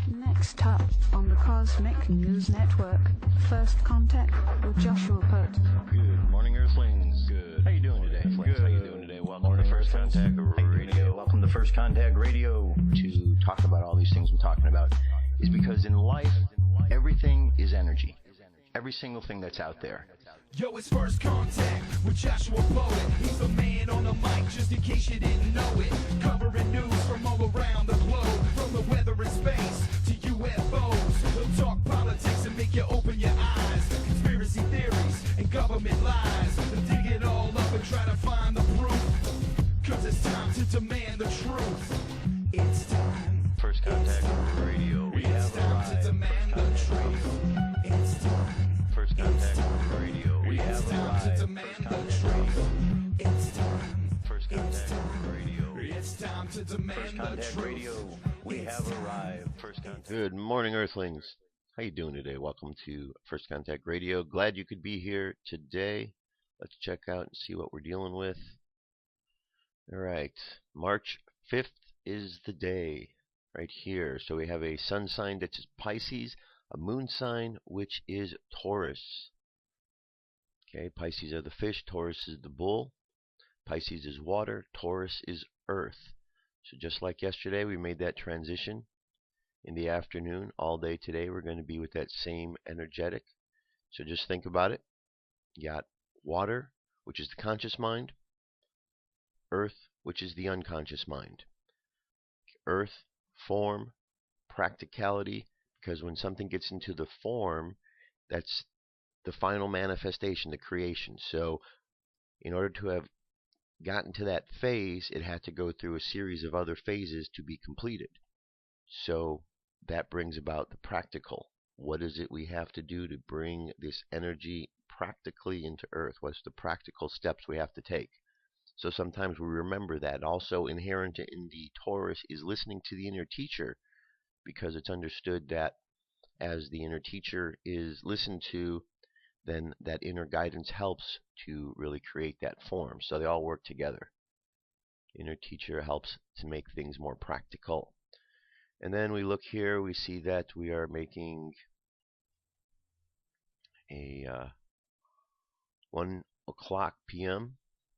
Next up on the Cosmic News Network, First Contact with Joshua Pert. Good morning, Earthlings. Good. How you doing today? Good. How you doing today? Welcome to First Contact Radio. Welcome to First Contact Radio. To talk about all these things we're talking about is because in life, everything is energy. Every single thing that's out there. Yo, it's First Contact with Joshua Poet. He's the man on the mic, just in case you didn't know it. Covering news from all around the globe, from the weather and space to UFOs. He'll talk politics and make you open your eyes. Conspiracy theories and government lies. They'll dig it all up and try to find the proof. Cause it's time to demand the truth. It's time. First Contact Radio. We It's have time arrived. to demand the truth. It's time. First Contact Radio. We It's have time to arrived. demand the truth. It's time. First Contact Radio. It's time to First demand the Contact truth. Radio. We have arrived. First Contact. Good morning, Earthlings. How you doing today? Welcome to First Contact Radio. Glad you could be here today. Let's check out and see what we're dealing with. All right, March 5th is the day right here. So we have a sun sign that's Pisces, a moon sign which is Taurus. Okay, Pisces are the fish, Taurus is the bull. Pisces is water, Taurus is earth. So just like yesterday, we made that transition in the afternoon. All day today, we're going to be with that same energetic. So just think about it. You got water, which is the conscious mind. Earth, which is the unconscious mind. Earth, form, practicality, because when something gets into the form, that's the final manifestation, the creation. So in order to have gotten to that phase, it had to go through a series of other phases to be completed. So that brings about the practical. What is it we have to do to bring this energy practically into Earth? What's the practical steps we have to take? So sometimes we remember that. Also inherent in the Taurus is listening to the inner teacher, because it's understood that as the inner teacher is listened to, then that inner guidance helps to really create that form. So they all work together. Inner teacher helps to make things more practical. And then we look here, we see that we are making a 1 o'clock p.m.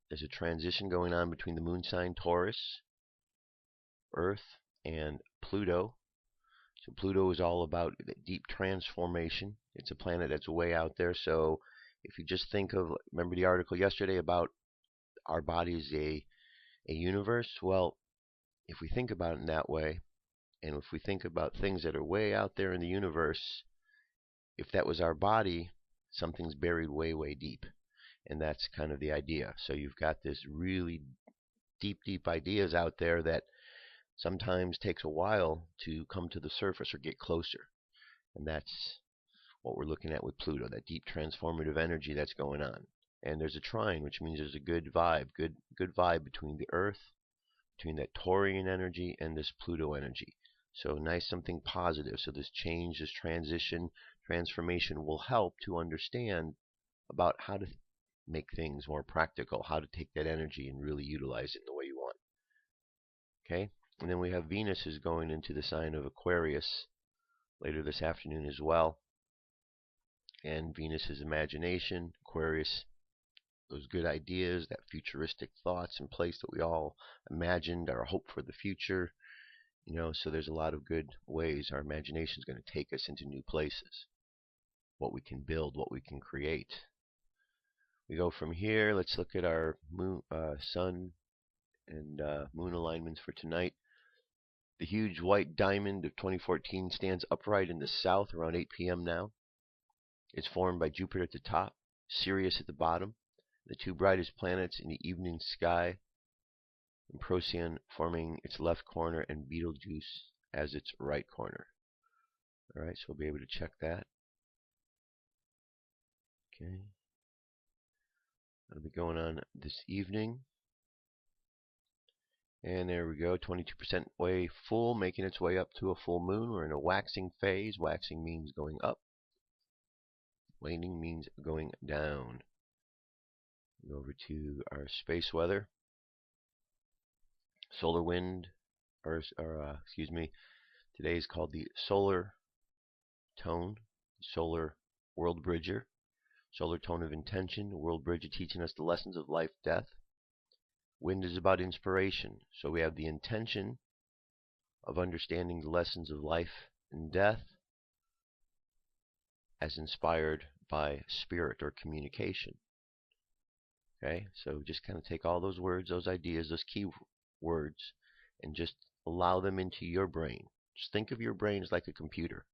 There's a transition going on between the moon sign Taurus, Earth, and Pluto. So Pluto is all about deep transformation. It's a planet that's way out there. So if you just think of, remember the article yesterday about our body is a universe? Well, if we think about it in that way, and if we think about things that are way out there in the universe, if that was our body, something's buried way, way deep. And that's kind of the idea. So you've got this really deep, deep ideas out there that sometimes takes a while to come to the surface or get closer. And that's what we're looking at with Pluto, that deep transformative energy that's going on. And there's a trine, which means there's a good vibe, good vibe between the Earth, between that Taurian energy and this Pluto energy. So nice, something positive. So this change, this transition, transformation will help to understand about how to make things more practical, how to take that energy and really utilize it in the way you want. Okay? And then we have Venus is going into the sign of Aquarius later this afternoon as well. And Venus is imagination, Aquarius, those good ideas, that futuristic thoughts in place that we all imagined, our hope for the future. So there's a lot of good ways our imagination is going to take us into new places. What we can build, what we can create. We go from here. Let's look at our moon, sun and moon alignments for tonight. The huge white diamond of 2014 stands upright in the south around 8 p.m. now. It's formed by Jupiter at the top, Sirius at the bottom, the two brightest planets in the evening sky, and Procyon forming its left corner and Betelgeuse as its right corner. Alright, so we'll be able to check that. Okay. That'll be going on this evening. And there we go, 22% way full, making its way up to a full moon. We're in a waxing phase. Waxing means going up. Waning means going down. Go over to our space weather. Solar wind, excuse me, Today is called the solar tone, solar world bridger, solar tone of intention, world bridger teaching us the lessons of life, death. Wind is about inspiration, so we have the intention of understanding the lessons of life and death as inspired by spirit or communication. Okay, so just kind of take all those words, those ideas, those key words, and just allow them into your brain. Just think of your brain as like a computer.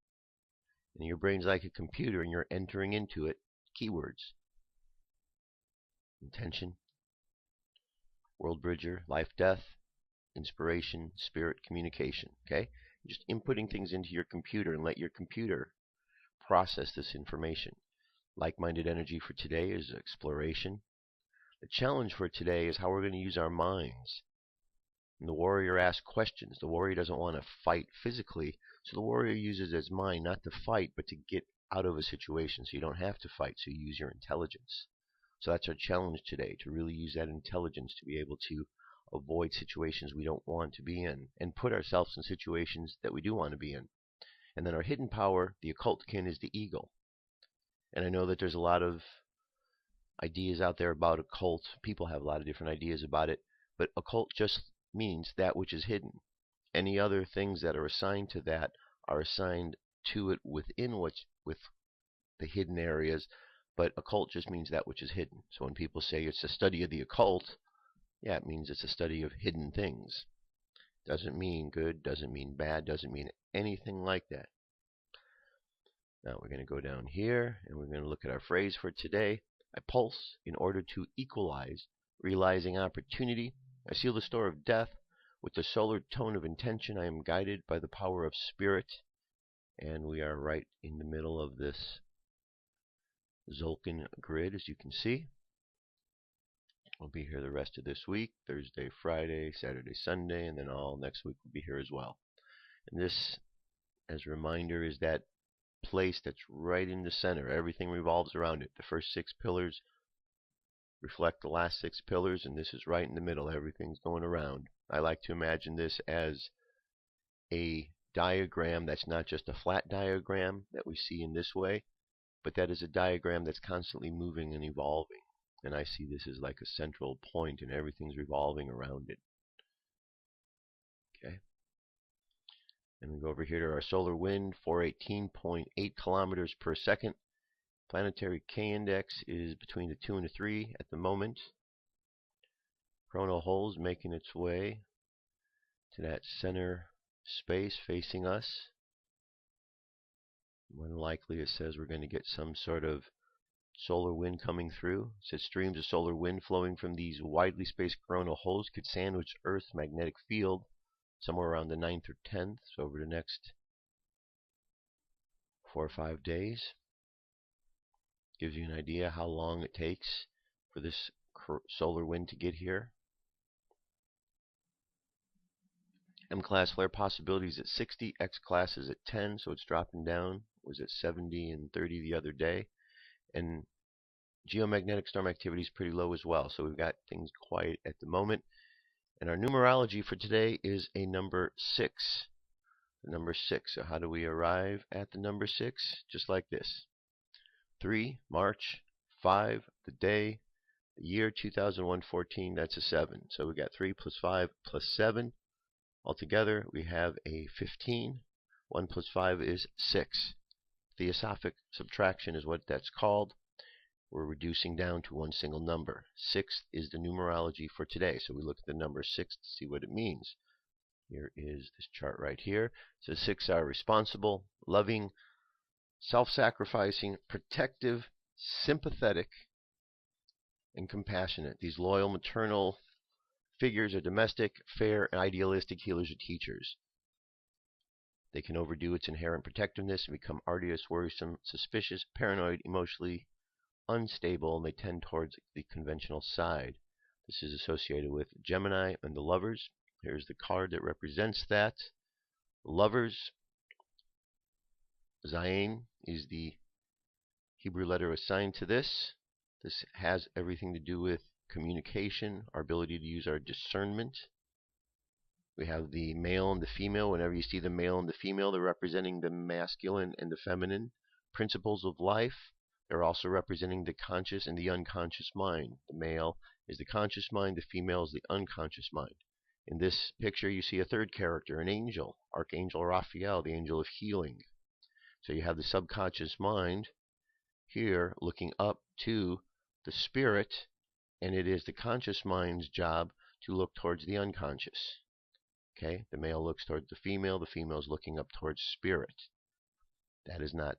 And your brain's like a computer, and you're entering into it keywords. Intention, world bridger, life, death, inspiration, spirit, communication. Okay? Just inputting things into your computer and let your computer process this information. Like-minded energy for today is exploration. The challenge for today is how we're going to use our minds. And the warrior asks questions. The warrior doesn't want to fight physically, so the warrior uses his mind not to fight, but to get out of a situation so you don't have to fight, so you use your intelligence. So that's our challenge today, to really use that intelligence to be able to avoid situations we don't want to be in and put ourselves in situations that we do want to be in. And then our hidden power, the occult kin, is the eagle. And I know that there's a lot of ideas out there about occult. People have a lot of different ideas about it, but occult just means that which is hidden. Any other things that are assigned to that are assigned to it within with the hidden areas, but occult just means that which is hidden. So when people say it's a study of the occult, yeah, it means it's a study of hidden things. Doesn't mean good, doesn't mean bad, doesn't mean anything like that. Now we're going to go down here, and we're going to look at our phrase for today. I pulse in order to equalize, realizing opportunity. I seal the store of death with the solar tone of intention. I am guided by the power of spirit. And we are right in the middle of this Zolkin grid, as you can see. I'll be here the rest of this week, Thursday, Friday, Saturday, Sunday, and then all next week will be here as well. And this, as a reminder, is that place that's right in the center. Everything revolves around it. The first 6 pillars reflect the last 6 pillars, and this is right in the middle. Everything's going around. I like to imagine this as a diagram that's not just a flat diagram that we see in this way, but that is a diagram that's constantly moving and evolving. And I see this as like a central point, and everything's revolving around it. Okay. And we go over here to our solar wind, 418.8 kilometers per second. Planetary K-index is between the 2 and the 3 at the moment. Chronal holes making its way to that center space facing us. More than likely it says we're going to get some sort of solar wind coming through. It says streams of solar wind flowing from these widely spaced coronal holes could sandwich Earth's magnetic field somewhere around the 9th or 10th, so over the next 4 or 5 days. Gives you an idea how long it takes for this solar wind to get here. M-class flare possibilities at 60, X-class is at 10, so it's dropping down. It was at 70 and 30 the other day. And geomagnetic storm activity is pretty low as well, so we've got things quiet at the moment. And our numerology for today is a number 6. The number 6. So how do we arrive at the number 6? Just like this. 3, March, 5, the day, the year 2014, that's a 7. So we got 3 plus 5 plus 7. Altogether, we have a 15. 1 plus 5 is 6. Theosophic subtraction is what that's called. We're reducing down to one single number. 6 is the numerology for today. So we look at the number 6 to see what it means. Here is this chart right here. So 6 are responsible, loving, self-sacrificing, protective, sympathetic, and compassionate. These loyal maternal figures are domestic, fair, and idealistic healers or teachers. They can overdo its inherent protectiveness and become arduous, worrisome, suspicious, paranoid, emotionally unstable, and they tend towards the conventional side. This is associated with Gemini and the Lovers. Here's the card that represents that. Lovers, Zayin is the Hebrew letter assigned to this. This has everything to do with communication, our ability to use our discernment. We have the male and the female. Whenever you see the male and the female, they're representing the masculine and the feminine principles of life. They're also representing the conscious and the unconscious mind. The male is the conscious mind, the female is the unconscious mind. In this picture, you see a third character, an angel, Archangel Raphael, the angel of healing. So you have the subconscious mind here looking up to the spirit, and it is the conscious mind's job to look towards the unconscious. Okay, the male looks towards the female is looking up towards spirit. That is not,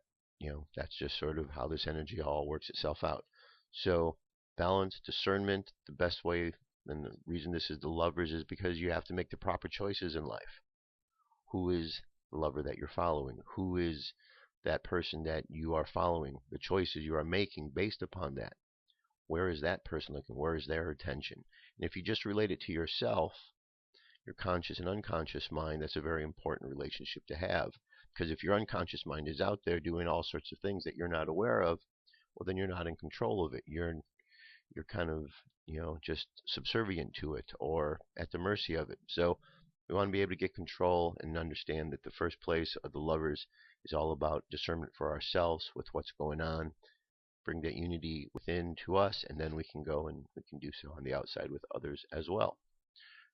that's just sort of how this energy all works itself out. So balance, discernment, the best way, and the reason this is the lovers is because you have to make the proper choices in life. Who is the lover that you're following? Who is that person that you are following? The choices you are making based upon that. Where is that person looking? Where is their attention? And if you just relate it to yourself, your conscious and unconscious mind, that's a very important relationship to have. Because if your unconscious mind is out there doing all sorts of things that you're not aware of, well, then you're not in control of it. You're kind of, just subservient to it or at the mercy of it. So we want to be able to get control and understand that the first place of the lovers is all about discernment for ourselves with what's going on. Bring that unity within to us, and then we can go and we can do so on the outside with others as well.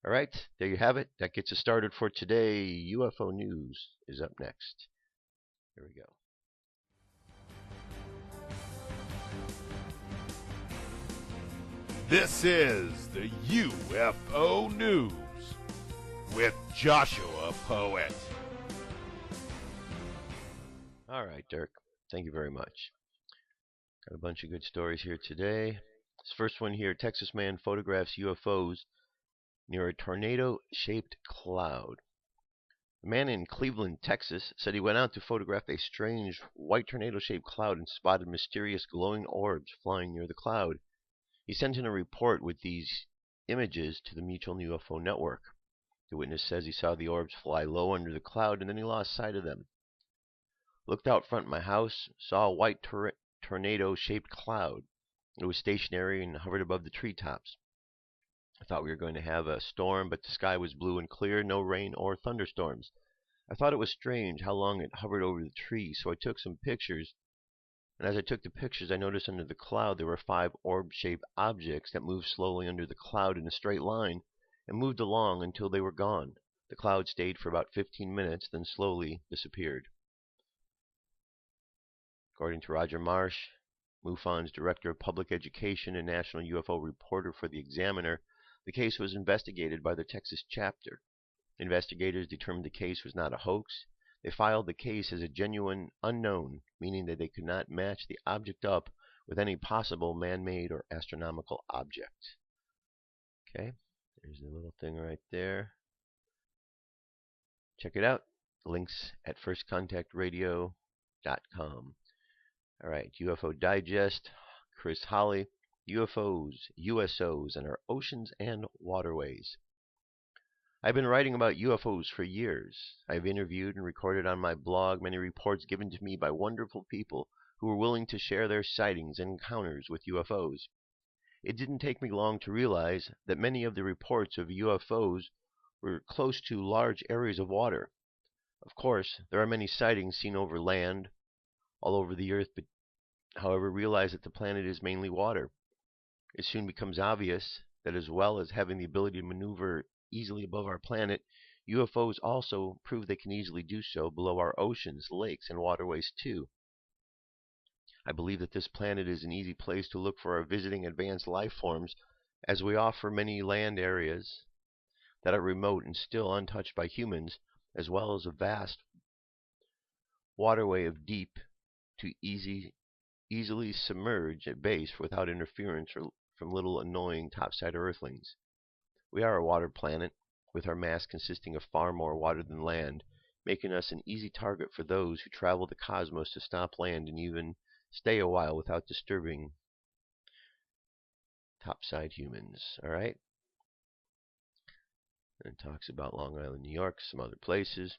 All right, there you have it. That gets us started for today. UFO news is up next. Here we go. This is the UFO News with Joshua Poet. All right, Dirk. Thank you very much. Got a bunch of good stories here today. This first one here, Texas man photographs UFOs near a tornado-shaped cloud. A man in Cleveland, Texas, said he went out to photograph a strange white tornado-shaped cloud and spotted mysterious glowing orbs flying near the cloud. He sent in a report with these images to the Mutual UFO Network. The witness says he saw the orbs fly low under the cloud and then he lost sight of them. Looked out front of my house, saw a white tornado-shaped cloud. It was stationary and hovered above the treetops. I thought we were going to have a storm, but the sky was blue and clear, no rain or thunderstorms. I thought it was strange how long it hovered over the trees, so I took some pictures. And as I took the pictures, I noticed under the cloud there were 5 orb-shaped objects that moved slowly under the cloud in a straight line and moved along until they were gone. The cloud stayed for about 15 minutes, then slowly disappeared. According to Roger Marsh, MUFON's Director of Public Education and National UFO Reporter for the Examiner, the case was investigated by the Texas chapter. Investigators determined the case was not a hoax. They filed the case as a genuine unknown, meaning that they could not match the object up with any possible man-made or astronomical object. Okay, there's the little thing right there. Check it out. Links at firstcontactradio.com. All right, UFO Digest, Chris Holly, UFOs, USOs, and our oceans and waterways. I've been writing about UFOs for years. I've interviewed and recorded on my blog many reports given to me by wonderful people who were willing to share their sightings and encounters with UFOs. It didn't take me long to realize that many of the reports of UFOs were close to large areas of water. Of course, there are many sightings seen over land, all over the earth, but however, realize that the planet is mainly water. It soon becomes obvious that as well as having the ability to maneuver easily above our planet, UFOs also prove they can easily do so below our oceans, lakes, and waterways too. I believe that this planet is an easy place to look for our visiting advanced life forms, as we offer many land areas that are remote and still untouched by humans, as well as a vast waterway of deep to easily submerge at base without interference from little annoying topside earthlings. We are a water planet, with our mass consisting of far more water than land, making us an easy target for those who travel the cosmos to stop land and even stay a while without disturbing topside humans. All right? And it talks about Long Island, New York, some other places.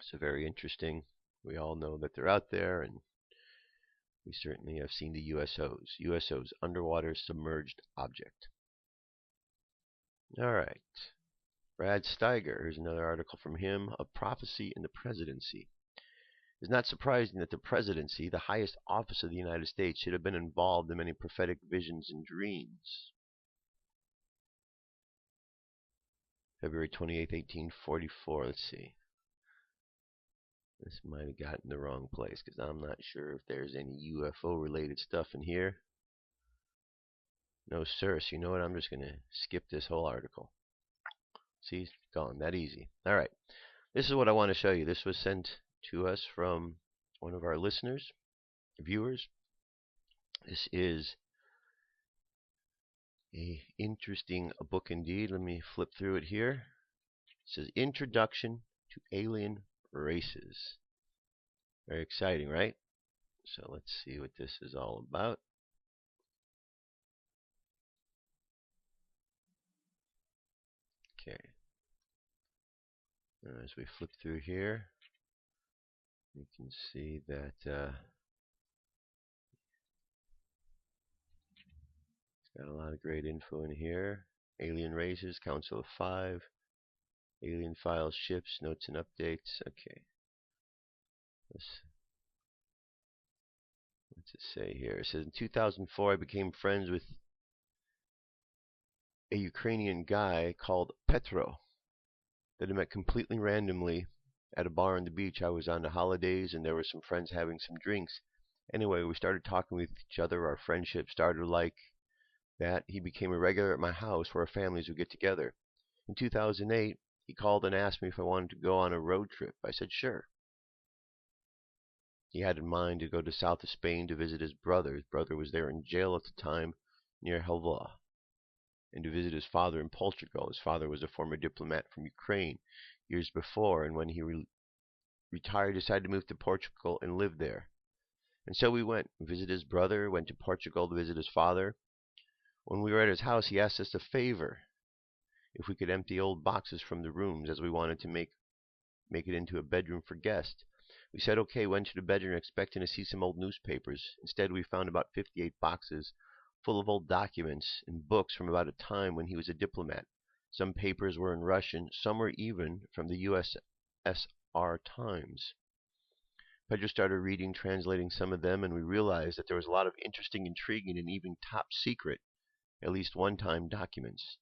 So very interesting. We all know that they're out there, and we certainly have seen the USOs. USOs, underwater submerged object. All right. Brad Steiger, here's another article from him, A Prophecy in the Presidency. It's not surprising that the presidency, the highest office of the United States, should have been involved in many prophetic visions and dreams. February 28, 1844. Let's see. This might have gotten the wrong place because I'm not sure if there's any UFO related stuff in here. No, sir. So you know what? I'm just going to skip this whole article. See, it's gone. That easy. All right. This is what I want to show you. This was sent to us from one of our listeners, viewers. This is an interesting book indeed. Let me flip through it here. It says Introduction to Alien Races. Very exciting, right? So let's see what this is all about. Okay. As we flip through here, you can see that it's got a lot of great info in here. Alien races, Council of Five, alien files, ships, notes and updates. Okay. What's it say here? It says in 2004 I became friends with a Ukrainian guy called Petro that I met completely randomly at a bar on the beach. I was on the holidays and there were some friends having some drinks. Anyway, we started talking with each other. Our friendship started like that. He became a regular at my house where our families would get together. In 2008, he called and asked me if I wanted to go on a road trip. I said sure. He had in mind to go to south of Spain to visit his brother. His brother was there in jail at the time near Helva, and to visit his father in Portugal. His father was a former diplomat from Ukraine years before, and when he retired, decided to move to Portugal and live there. And so we went, visited his brother, went to Portugal to visit his father. When we were at his house, he asked us a favor, if we could empty old boxes from the rooms, as we wanted to make it into a bedroom for guests. We said okay, went to the bedroom expecting to see some old newspapers. Instead, we found about 58 boxes full of old documents and books from about a time when he was a diplomat. Some papers were in Russian, some were even from the USSR times. Pedro started reading, translating some of them, and we realized that there was a lot of interesting, intriguing, and even top secret, at least one-time documents.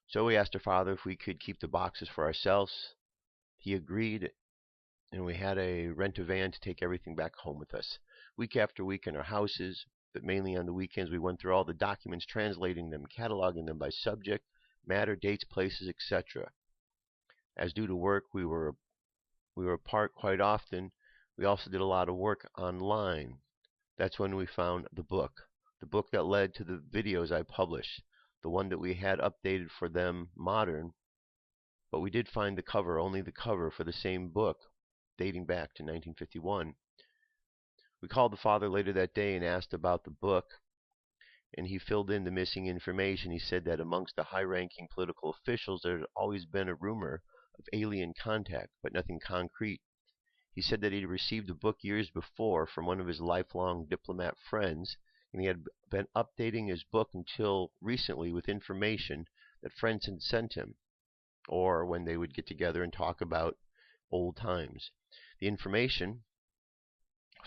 So we asked our father if we could keep the boxes for ourselves. He agreed, and we had to rent a van to take everything back home with us. Week after week in our houses, but mainly on the weekends, we went through all the documents, translating them, cataloging them by subject, matter, dates, places, etc. As due to work, we were apart quite often. We also did a lot of work online. That's when we found the book that led to the videos I published, the one that we had updated for them modern, but we did find the cover, only the cover for the same book, dating back to 1951. We called the father later that day and asked about the book, and he filled in the missing information. He said that amongst the high-ranking political officials there had always been a rumor of alien contact, but nothing concrete. He said that he had received a book years before from one of his lifelong diplomat friends, and he had been updating his book until recently with information that friends had sent him, or when they would get together and talk about old times. The information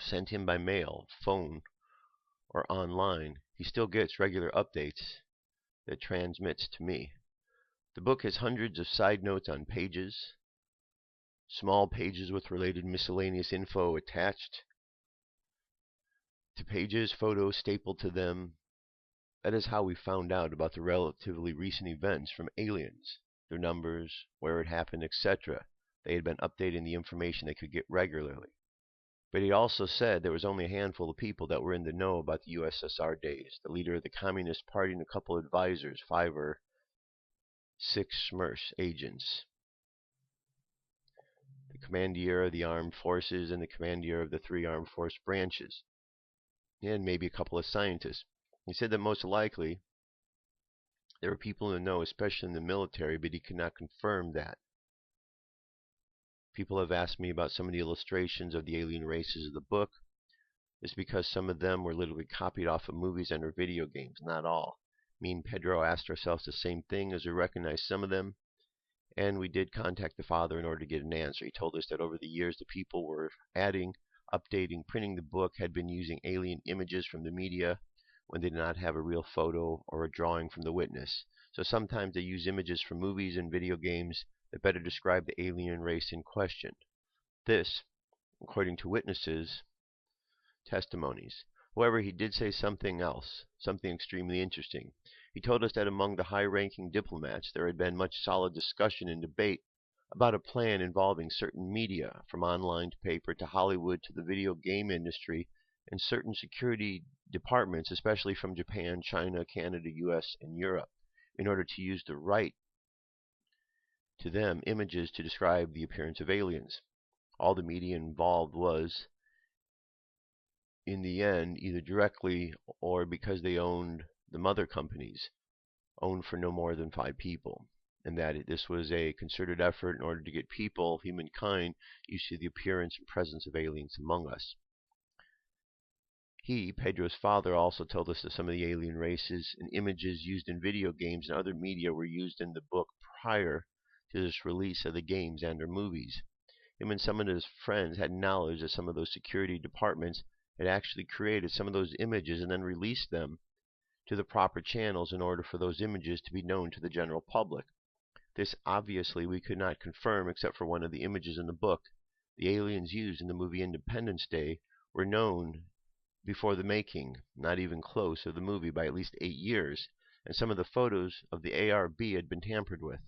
sent him by mail, phone, or online. He still gets regular updates that transmits to me. The book has hundreds of side notes on pages, small pages with related miscellaneous info attached to pages, photos stapled to them. That is how we found out about the relatively recent events from aliens, their numbers, where it happened, etc. They had been updating the information they could get regularly. But he also said there was only a handful of people that were in the know about the USSR days. The leader of the Communist Party and a couple of advisors, 5 or 6 SMERS agents. The commandeer of the armed forces and the commandeer of the 3 armed force branches. And maybe a couple of scientists. He said that most likely there were people in the know, especially in the military, but he could not confirm that. People have asked me about some of the illustrations of the alien races of the book. It's because some of them were literally copied off of movies and or video games, not all. Me and Pedro asked ourselves the same thing as we recognized some of them. And we did contact the father in order to get an answer. He told us that over the years the people were adding, updating, printing the book, had been using alien images from the media when they did not have a real photo or a drawing from the witness. So sometimes they use images from movies and video games that better describe the alien race in question. This, according to witnesses' testimonies. However, he did say something else, something extremely interesting. He told us that among the high-ranking diplomats there had been much solid discussion and debate about a plan involving certain media, from online to paper to Hollywood to the video game industry, and certain security departments, especially from Japan, China, Canada, US, and Europe, in order to use the right to them images to describe the appearance of aliens. All the media involved was, in the end, either directly or because they owned the mother companies, owned for no more than 5 people, and that this was a concerted effort in order to get people, humankind, used to the appearance and presence of aliens among us. He, Pedro's father, also told us that some of the alien races and images used in video games and other media were used in the book prior to this release of the games and/or movies. Him and some of his friends had knowledge that some of those security departments had actually created some of those images and then released them to the proper channels in order for those images to be known to the general public. This obviously we could not confirm except for one of the images in the book. The aliens used in the movie Independence Day were known before the making, not even close, of the movie by at least 8 years, and some of the photos of the ARB had been tampered with.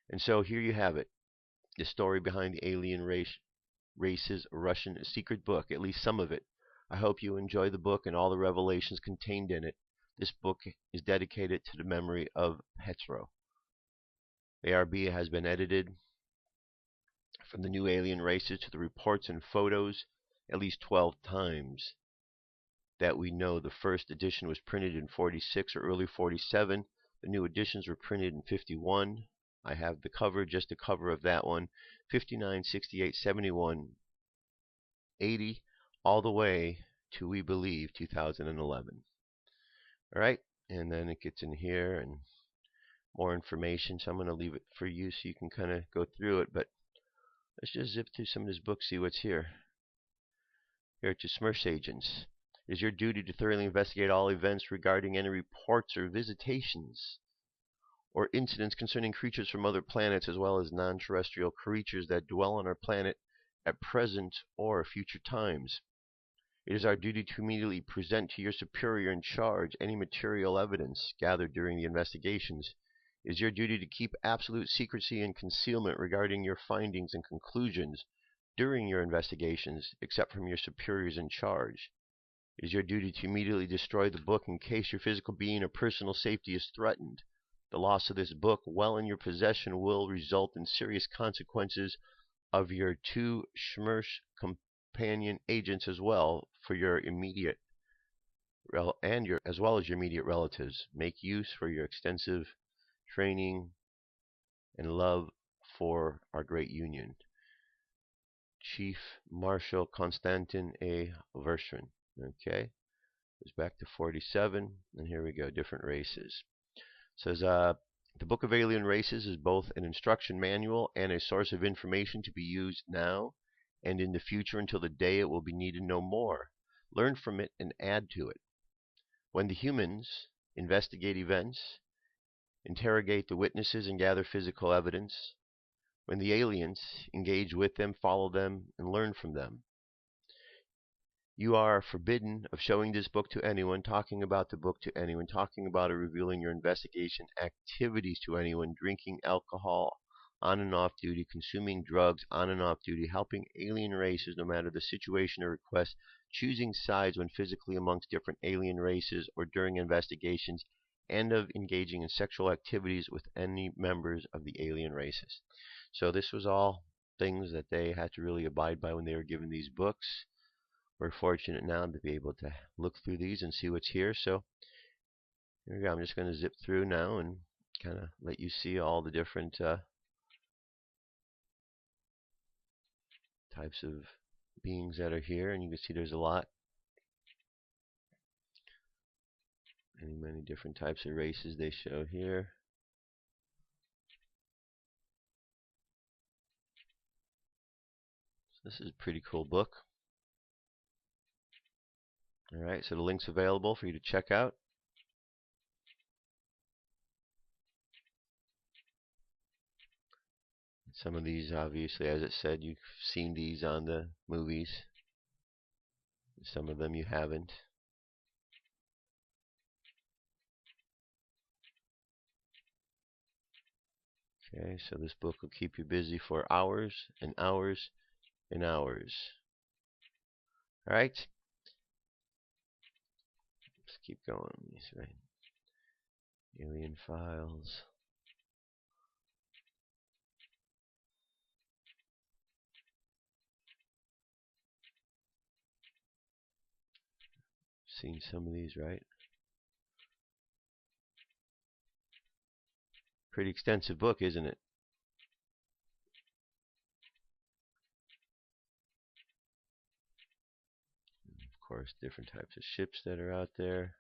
And so here you have it, the story behind the alien race's Russian secret book, at least some of it. I hope you enjoy the book and all the revelations contained in it. This book is dedicated to the memory of Petro. The ARB has been edited from the new alien races to the reports and photos at least 12 times that we know. The first edition was printed in 46 or early 47. The new editions were printed in 51. I have the cover, just the cover of that one, 59, 68, 71, 80, all the way to, we believe, 2011. All right, and then it gets in here and more information, so I'm going to leave it for you so you can kind of go through it, but let's just zip through some of this book, see what's here. Here to SMERSH agents. It is your duty to thoroughly investigate all events regarding any reports or visitations or incidents concerning creatures from other planets as well as non-terrestrial creatures that dwell on our planet at present or future times. It is our duty to immediately present to your superior in charge any material evidence gathered during the investigations. It is your duty to keep absolute secrecy and concealment regarding your findings and conclusions during your investigations, except from your superiors in charge. It is your duty to immediately destroy the book in case your physical being or personal safety is threatened. The loss of this book, while in your possession, will result in serious consequences of your 2 SMERSH companion agents as well for your immediate as well as your immediate relatives. Make use for your extensive training and love for our great union. Chief Marshal Konstantin A. Vershrin. Okay, goes back to 47, and here we go, different races. It says, the Book of Alien Races is both an instruction manual and a source of information to be used now and in the future until the day it will be needed no more. Learn from it and add to it. When the humans investigate events, interrogate the witnesses, and gather physical evidence, when the aliens engage with them, follow them, and learn from them, you are forbidden of showing this book to anyone, talking about the book to anyone, talking about or revealing your investigation activities to anyone, drinking alcohol on and off duty, consuming drugs on and off duty, helping alien races no matter the situation or request, choosing sides when physically amongst different alien races or during investigations, and of engaging in sexual activities with any members of the alien races. So this was all things that they had to really abide by when they were given these books. We're fortunate now to be able to look through these and see what's here. So here we go. I'm just going to zip through now and kind of let you see all the different types of beings that are here. And you can see there's a lot. Many different types of races they show here. This is a pretty cool book. Alright, so the link's available for you to check out. Some of these, obviously, as it said, you've seen these on the movies. Some of them you haven't. Okay, so this book will keep you busy for hours and hours and hours. Alright? Let's keep going. Right. Alien files. Seen some of these, right? Pretty extensive book, isn't it? Of course, different types of ships that are out there.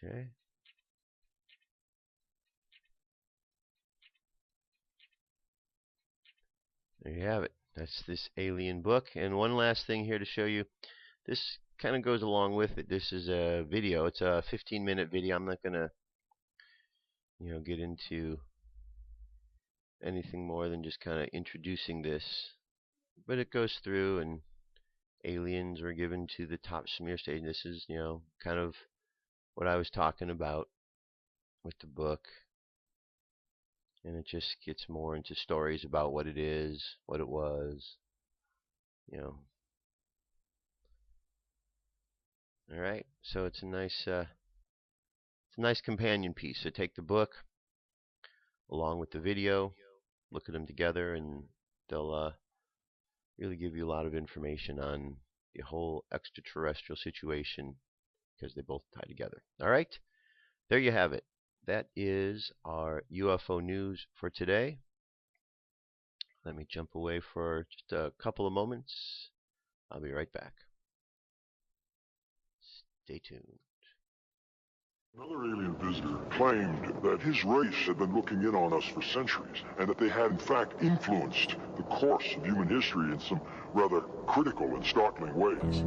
Okay. There you have it. That's this alien book. And one last thing here to show you. This kind of goes along with it. This is a video. It's a 15-minute video. I'm not going to, get into anything more than just kind of introducing this. But it goes through, and aliens were given to the top smear stage. This is, kind of what I was talking about with the book. And it just gets more into stories about what it is, what it was, All right, so it's a nice companion piece. So take the book along with the video, look at them together, and they'll really give you a lot of information on the whole extraterrestrial situation because they both tie together. All right, there you have it. That is our UFO news for today. Let me jump away for just a couple of moments. I'll be right back. Stay tuned. Another alien visitor claimed that his race had been looking in on us for centuries, and that they had in fact influenced the course of human history in some rather critical and startling ways.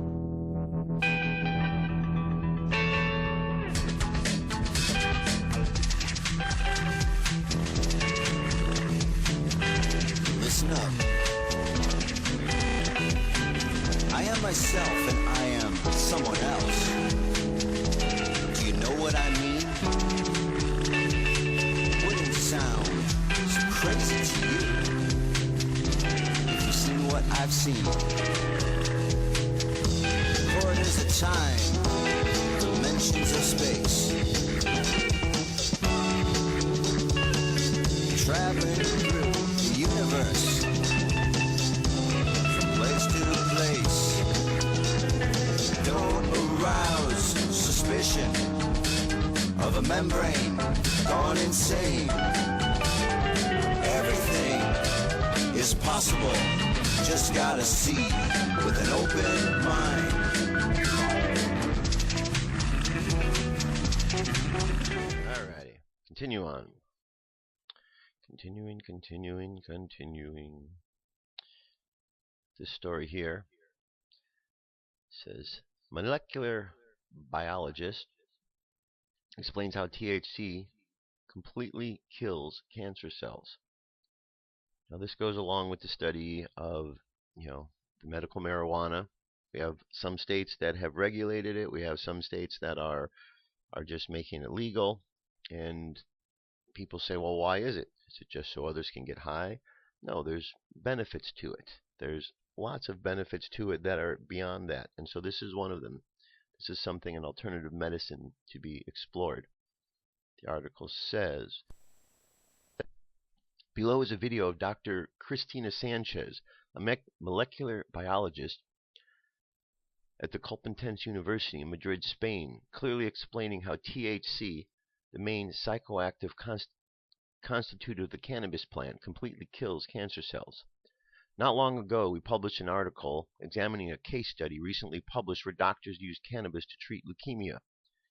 Listen up. I am myself and I am someone else. Do you know what I mean? Wouldn't sound so crazy to you if you've seen what I've seen. For it is a time, dimensions of space, traveling through the universe, from place to place. Don't arouse suspicion of a membrane gone insane. Everything is possible, just gotta see with an open mind. Alrighty, continue on. Continuing. This story here says, molecular biologist explains how THC completely kills cancer cells. Now this goes along with the study of, the medical marijuana. We have some states that have regulated it. We have some states that are just making it legal. And people say, well, why is it? Is it just so others can get high? No, there's benefits to it. There's lots of benefits to it that are beyond that. And so this is one of them. This is something, an alternative medicine to be explored. The article says, below is a video of Dr. Cristina Sanchez, a molecular biologist at the Complutense University in Madrid, Spain, clearly explaining how THC, the main psychoactive constitute of the cannabis plant, completely kills cancer cells. Not long ago, we published an article examining a case study recently published where doctors used cannabis to treat leukemia.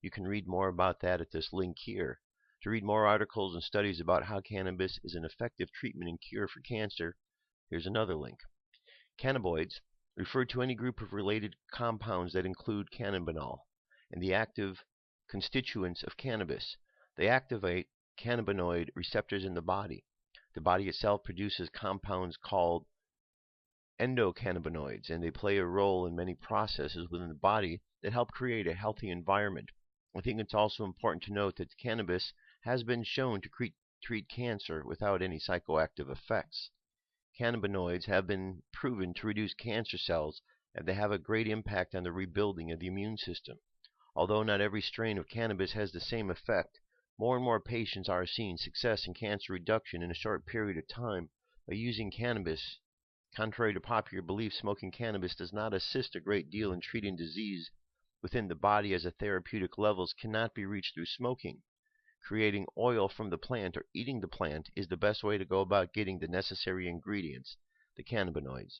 You can read more about that at this link here. To read more articles and studies about how cannabis is an effective treatment and cure for cancer, here's another link. Cannabinoids refer to any group of related compounds that include cannabinol and the active constituents of cannabis. They activate cannabinoid receptors in the body. The body itself produces compounds called endocannabinoids, and they play a role in many processes within the body that help create a healthy environment. I think it's also important to note that cannabis has been shown to treat cancer without any psychoactive effects. Cannabinoids have been proven to reduce cancer cells, and they have a great impact on the rebuilding of the immune system. Although not every strain of cannabis has the same effect, more and more patients are seeing success in cancer reduction in a short period of time by using cannabis. Contrary to popular belief, smoking cannabis does not assist a great deal in treating disease within the body, as the therapeutic levels cannot be reached through smoking. Creating oil from the plant or eating the plant is the best way to go about getting the necessary ingredients, the cannabinoids.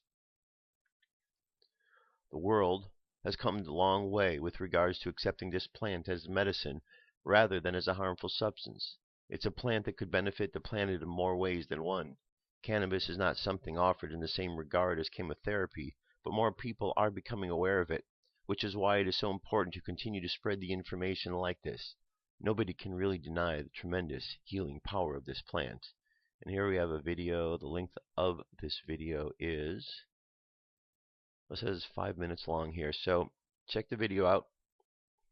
The world has come a long way with regards to accepting this plant as medicine rather than as a harmful substance. It's a plant that could benefit the planet in more ways than one. Cannabis is not something offered in the same regard as chemotherapy, but more people are becoming aware of it, which is why it is so important to continue to spread the information like this. Nobody can really deny the tremendous healing power of this plant. And here we have a video. The length of this video is, it says 5 minutes long here. So check the video out.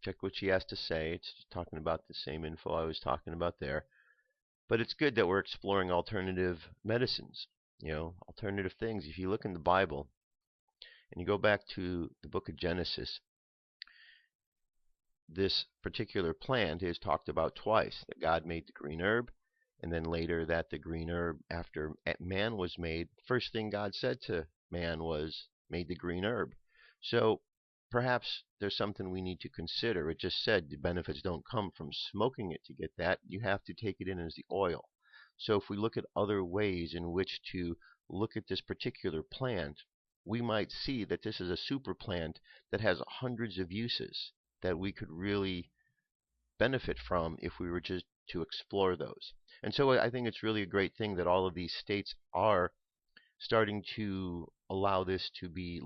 Check what she has to say. It's talking about the same info I was talking about there. But it's good that we're exploring alternative medicines, alternative things. If you look in the Bible and you go back to the book of Genesis, this particular plant is talked about twice. That God made the green herb, and then later that the green herb, after man was made, first thing God said to man was, made the green herb. So perhaps there's something we need to consider. It just said the benefits don't come from smoking it to get that. You have to take it in as the oil. So if we look at other ways in which to look at this particular plant, we might see that this is a super plant that has hundreds of uses that we could really benefit from if we were just to explore those. And so I think it's really a great thing that all of these states are starting to allow this to be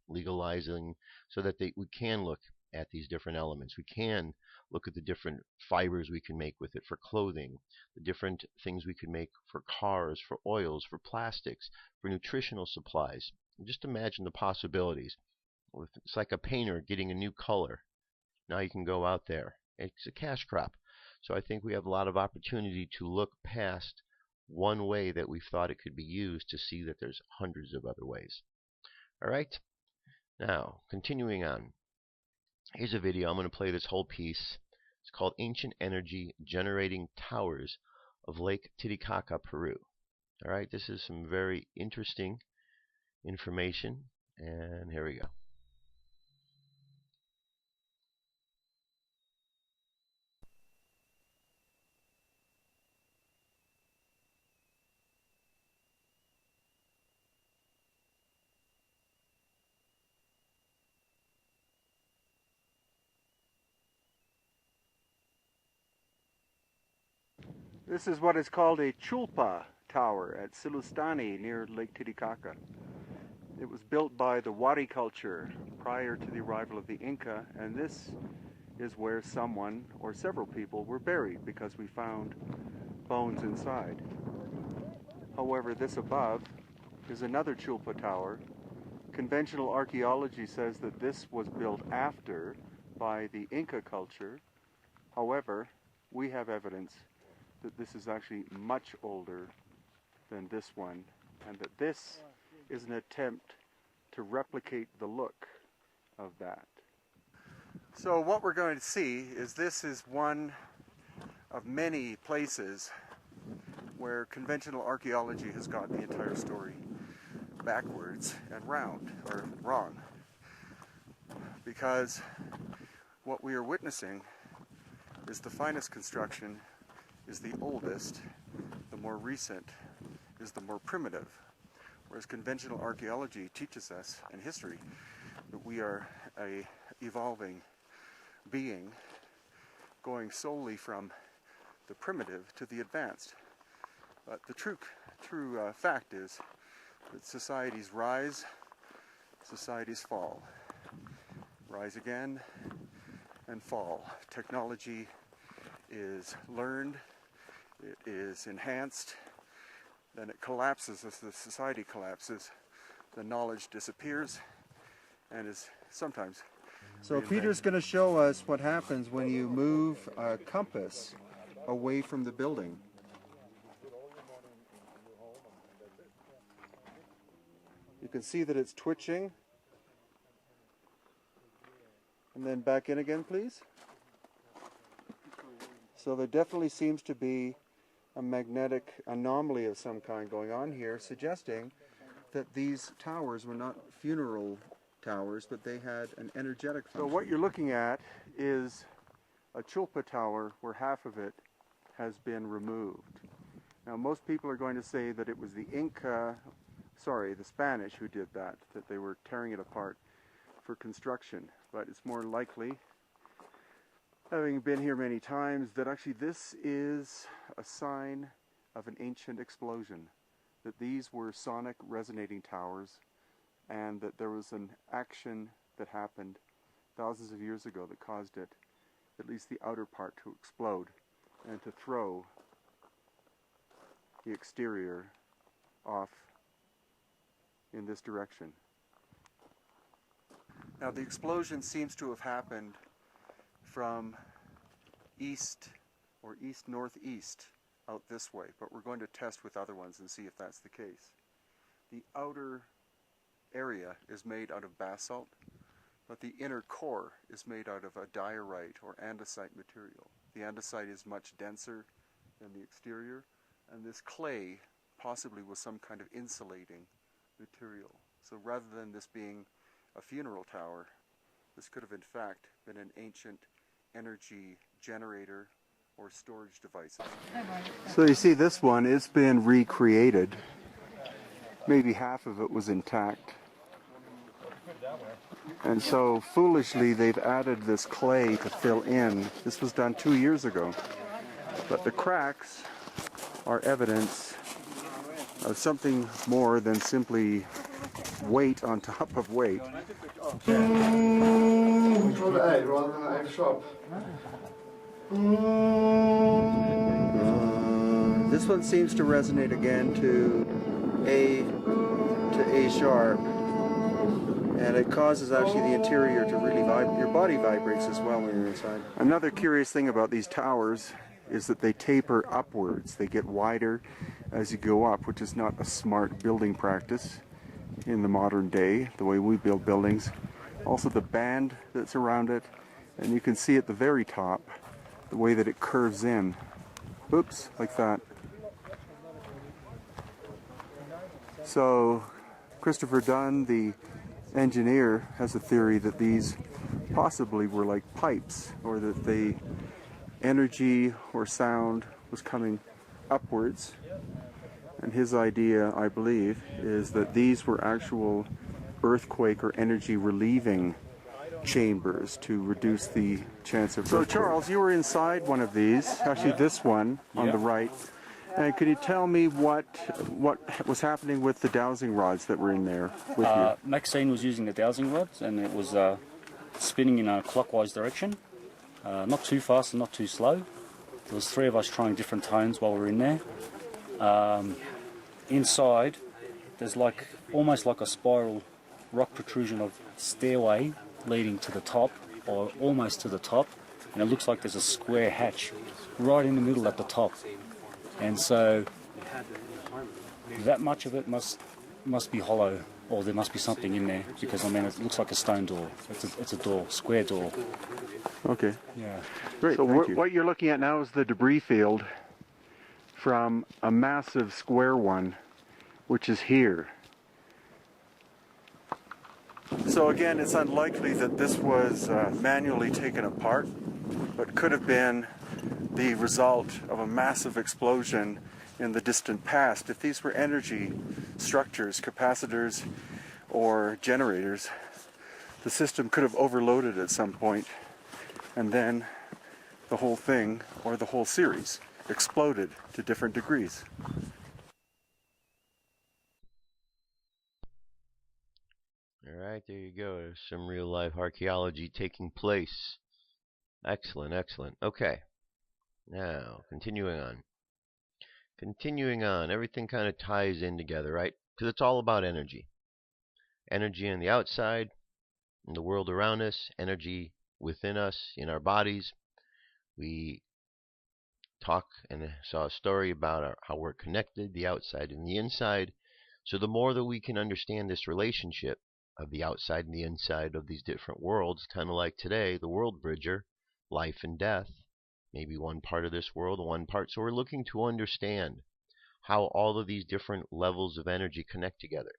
legalizing, so that we can look at these different elements. We can look at the different fibers we can make with it for clothing, the different things we can make for cars, for oils, for plastics, for nutritional supplies. Just imagine the possibilities. It's like a painter getting a new color. Now you can go out there. It's a cash crop. So I think we have a lot of opportunity to look past one way that we thought it could be used to see that there's hundreds of other ways. All right. Now, continuing on. Here's a video. I'm going to play this whole piece. It's called Ancient Energy Generating Towers of Lake Titicaca, Peru. All right. This is some very interesting information. And here we go. This is what is called a chulpa tower at Silustani near Lake Titicaca. It was built by the Wari culture prior to the arrival of the Inca, and this is where someone or several people were buried because we found bones inside. However, this above is another chulpa tower. Conventional archaeology says that this was built after by the Inca culture. However, we have evidence that this is actually much older than this one, and that this is an attempt to replicate the look of that. So what we're going to see is this is one of many places where conventional archaeology has got the entire story backwards and round, or wrong. Because what we are witnessing is the finest construction is the oldest, the more recent is the more primitive. whereas conventional archaeology teaches us, in history, that we are a evolving being going solely from the primitive to the advanced. But the true fact is that societies rise, societies fall. Rise again and fall. Technology is learned, it is enhanced, then it collapses. As the society collapses, the knowledge disappears and is sometimes So Peter's going to show us what happens when you move a compass away from the building. You can see that it's twitching. And then back in again, please. So there definitely seems to be a magnetic anomaly of some kind going on here, suggesting that these towers were not funeral towers, but they had an energetic function. So what you're looking at is a chulpa tower where half of it has been removed. Now most people are going to say that it was the the Spanish who did that they were tearing it apart for construction, but it's more likely, having been here many times, that actually this is a sign of an ancient explosion, that these were sonic resonating towers, and that there was an action that happened thousands of years ago that caused it, at least the outer part, to explode and to throw the exterior off in this direction. Now the explosion seems to have happened from east or east-northeast out this way, but we're going to test with other ones and see if that's the case. The outer area is made out of basalt, but the inner core is made out of a diorite or andesite material. The andesite is much denser than the exterior, and this clay possibly was some kind of insulating material. So rather than this being a funeral tower, this could have in fact been an ancient energy generator or storage devices. So you see this one, it's been recreated. Maybe half of it was intact. And so foolishly they've added this clay to fill in. This was done 2 years ago. But the cracks are evidence of something more than simply weight on top of weight. This one seems to resonate again to A sharp, and it causes actually the interior to really vibrate. Your body vibrates as well when you're inside. Another curious thing about these towers is that they taper upwards. They get wider as you go up, which is not a smart building practice in the modern day, the way we build buildings. Also the band that's around it, and you can see at the very top the way that it curves in. Oops, like that. So Christopher Dunn, the engineer, has a theory that these possibly were like pipes, or that the energy or sound was coming upwards. And his idea, I believe, is that these were actual earthquake or energy relieving chambers to reduce the chance of earthquake. So Charles, you were inside one of these, actually this one on the right. And could you tell me what was happening with the dowsing rods that were in there with you? Maxine was using the dowsing rods, and it was spinning in a clockwise direction. Not too fast and not too slow. There was 3 of us trying different tones while we were in there. Inside, there's almost like a spiral rock protrusion of stairway leading to the top, or almost to the top, and it looks like there's a square hatch right in the middle at the top. And so that much of it must be hollow, or there must be something in there, because I mean it looks like a stone door. It's a door, square door. Okay. Yeah. Great. So what you're looking at now is the debris field from a massive square one, which is here. So again, it's unlikely that this was manually taken apart, but could have been the result of a massive explosion in the distant past, if these were energy structures, capacitors, or generators, the system could have overloaded at some point, and then the whole thing, or the whole series, exploded to different degrees. Alright, there you go. There's some real life archaeology taking place. Excellent, excellent. Okay. Now, continuing on. Continuing on. Everything kind of ties in together, right? Because it's all about energy. Energy on the outside, in the world around us, energy within us, in our bodies. We talk and saw a story about how we're connected, the outside and the inside. So the more that we can understand this relationship of the outside and the inside of these different worlds, kind of like today, the world bridger, life and death, maybe one part of this world, one part. So we're looking to understand how all of these different levels of energy connect together.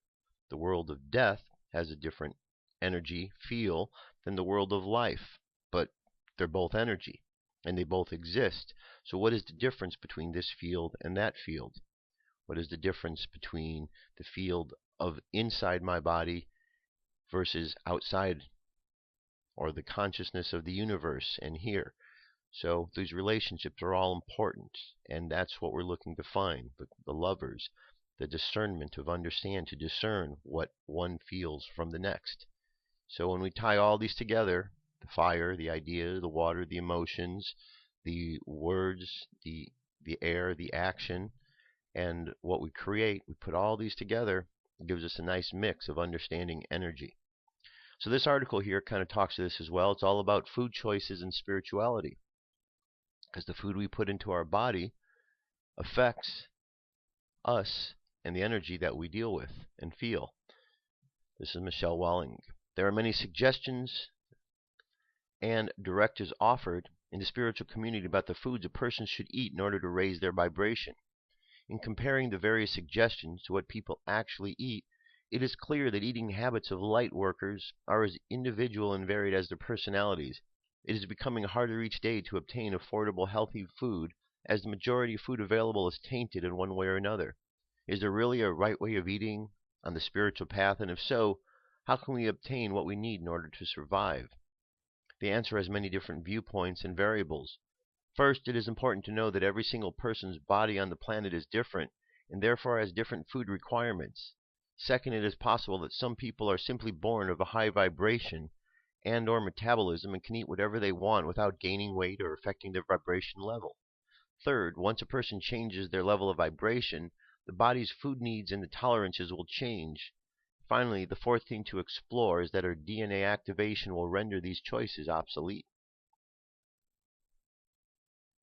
The world of death has a different energy feel than the world of life, but they're both energy and they both exist. So what is the difference between this field and that field? What is the difference between the field of inside my body versus outside, or the consciousness of the universe and here? So these relationships are all important, and that's what we're looking to find. The lovers, the discernment of understand, to discern what one feels from the next. So when we tie all these together, the fire, the idea, the water, the emotions, the words, the air, the action, and what we create, we put all these together, it gives us a nice mix of understanding energy. So this article here kind of talks to this as well. It's all about food choices and spirituality, because the food we put into our body affects us and the energy that we deal with and feel. This is Michelle Walling. There are many suggestions and directives offered in the spiritual community about the foods a person should eat in order to raise their vibration. In comparing the various suggestions to what people actually eat, it is clear that eating habits of light workers are as individual and varied as their personalities. It is becoming harder each day to obtain affordable, healthy food, as the majority of food available is tainted in one way or another. Is there really a right way of eating on the spiritual path? And if so, how can we obtain what we need in order to survive? The answer has many different viewpoints and variables. First, it is important to know that every single person's body on the planet is different and therefore has different food requirements. Second, it is possible that some people are simply born of a high vibration and or metabolism and can eat whatever they want without gaining weight or affecting their vibration level. Third, once a person changes their level of vibration, the body's food needs and the tolerances will change. Finally, the fourth thing to explore is that our DNA activation will render these choices obsolete.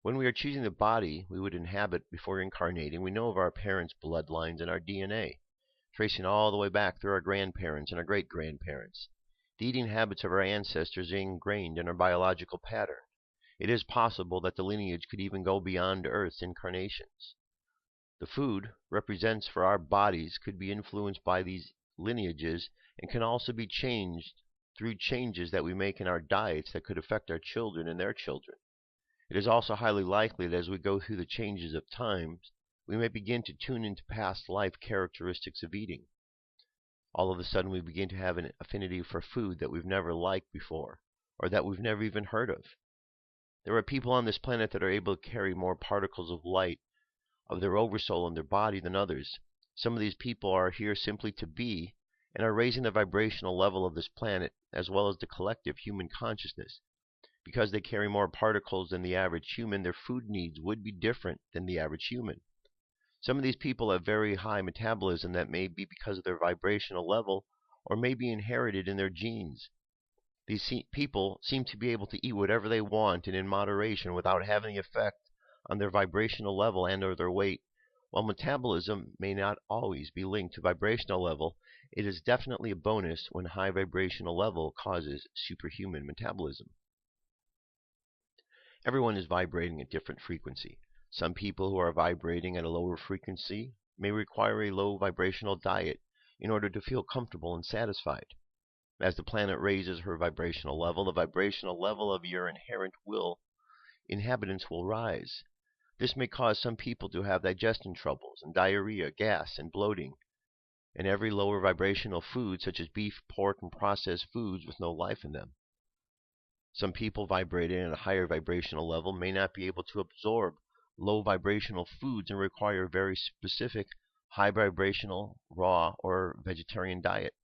When we are choosing the body we would inhabit before incarnating, we know of our parents' bloodlines and our DNA, tracing all the way back through our grandparents and our great-grandparents. The eating habits of our ancestors are ingrained in our biological pattern. It is possible that the lineage could even go beyond Earth's incarnations. The food represents for our bodies could be influenced by these lineages and can also be changed through changes that we make in our diets that could affect our children and their children. It is also highly likely that as we go through the changes of times, we may begin to tune into past life characteristics of eating. All of a sudden we begin to have an affinity for food that we've never liked before, or that we've never even heard of. There are people on this planet that are able to carry more particles of light of their oversoul in their body than others. Some of these people are here simply to be, and are raising the vibrational level of this planet, as well as the collective human consciousness. Because they carry more particles than the average human, their food needs would be different than the average human. Some of these people have very high metabolism that may be because of their vibrational level, or may be inherited in their genes. These people seem to be able to eat whatever they want and in moderation without having effect on their vibrational level and or their weight. While metabolism may not always be linked to vibrational level, it is definitely a bonus when high vibrational level causes superhuman metabolism. Everyone is vibrating at different frequency. Some people who are vibrating at a lower frequency may require a low vibrational diet in order to feel comfortable and satisfied. As the planet raises her vibrational level, the vibrational level of your inherent inhabitants will rise. This may cause some people to have digestion troubles and diarrhea, gas, and bloating. And every lower vibrational food, such as beef, pork, and processed foods with no life in them. Some people vibrating at a higher vibrational level may not be able to absorb low vibrational foods and require a very specific high vibrational, raw, or vegetarian diet.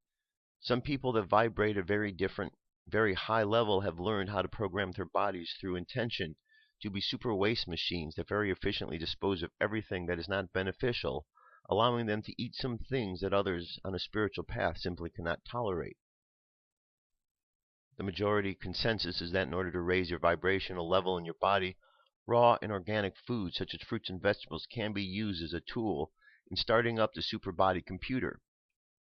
Some people that vibrate a very high level have learned how to program their bodies through intention to be super waste machines that very efficiently dispose of everything that is not beneficial, allowing them to eat some things that others on a spiritual path simply cannot tolerate. The majority consensus is that in order to raise your vibrational level in your body, raw and organic foods such as fruits and vegetables can be used as a tool in starting up the super body computer.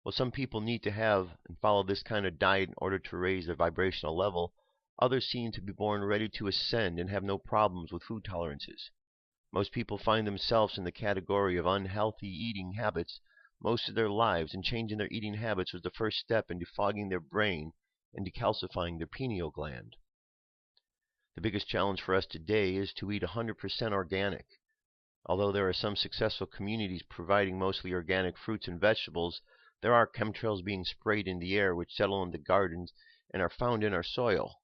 While some people need to have and follow this kind of diet in order to raise their vibrational level, others seem to be born ready to ascend and have no problems with food tolerances. Most people find themselves in the category of unhealthy eating habits most of their lives, and changing their eating habits was the first step in defogging their brain and decalcifying their pineal gland. The biggest challenge for us today is to eat 100% organic. Although there are some successful communities providing mostly organic fruits and vegetables, there are chemtrails being sprayed in the air which settle into gardens and are found in our soil.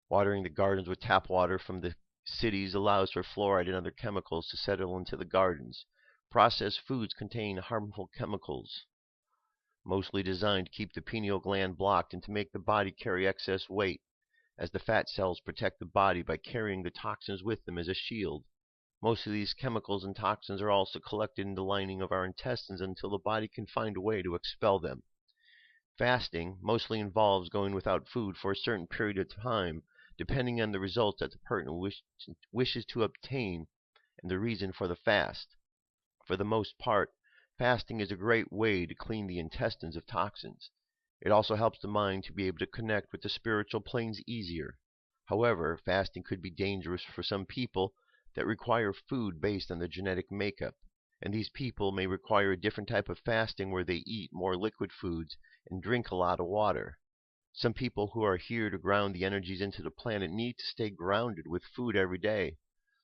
Watering the gardens with tap water from the cities allows for fluoride and other chemicals to settle into the gardens. Processed foods contain harmful chemicals, mostly designed to keep the pineal gland blocked and to make the body carry excess weight, as the fat cells protect the body by carrying the toxins with them as a shield. Most of these chemicals and toxins are also collected in the lining of our intestines until the body can find a way to expel them. Fasting mostly involves going without food for a certain period of time, depending on the results that the person wishes to obtain and the reason for the fast. For the most part, fasting is a great way to clean the intestines of toxins. It also helps the mind to be able to connect with the spiritual planes easier. However, fasting could be dangerous for some people that require food based on their genetic makeup, and these people may require a different type of fasting where they eat more liquid foods and drink a lot of water. Some people who are here to ground the energies into the planet need to stay grounded with food every day.